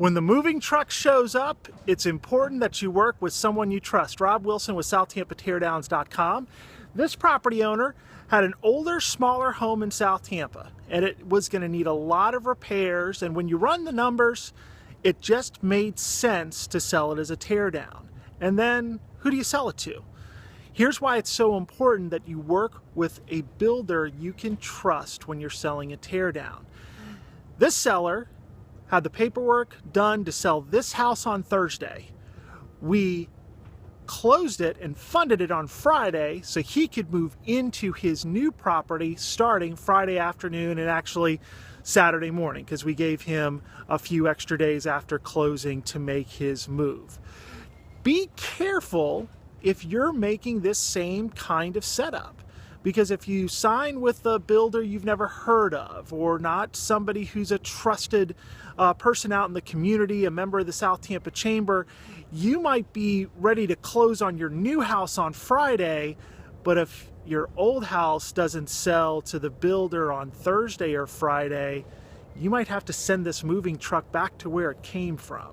When the moving truck shows up, it's important that you work with someone you trust. Rob Wilson with South Tampa Teardowns.com. This property owner had an older, smaller home in South Tampa, and it was going to need a lot of repairs. And when you run the numbers, it just made sense to sell it as a teardown. And then who do you sell it to? Here's why it's so important that you work with a builder you can trust when you're selling a teardown. This seller had the paperwork done to sell this house on Thursday. We closed it and funded it on Friday so he could move into his new property starting Friday afternoon and actually Saturday morning, because we gave him a few extra days after closing to make his move. Be careful if you're making this same kind of setup, because if you sign with a builder you've never heard of, or not somebody who's a trusted person out in the community, a member of the South Tampa Chamber, you might be ready to close on your new house on Friday, but if your old house doesn't sell to the builder on Thursday or Friday, you might have to send this moving truck back to where it came from.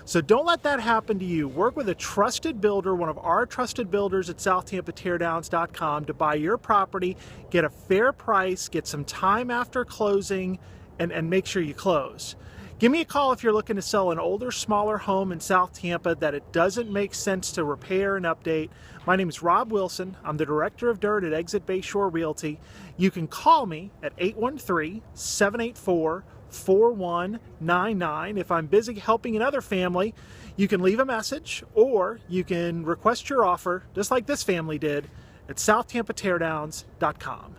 So don't let that happen to you. Work with a trusted builder, one of our trusted builders at SouthTampaTeardowns.com, to buy your property, get a fair price, get some time after closing, and make sure you close. Give me a call if you're looking to sell an older, smaller home in South Tampa that it doesn't make sense to repair and update. My name is Rob Wilson. I'm the Director of Dirt at EXIT Bayshore Realty. You can call me at 813-784-4199. If I'm busy helping another family, you can leave a message, or you can request your offer, just like this family did, at SouthTampaTeardowns.com.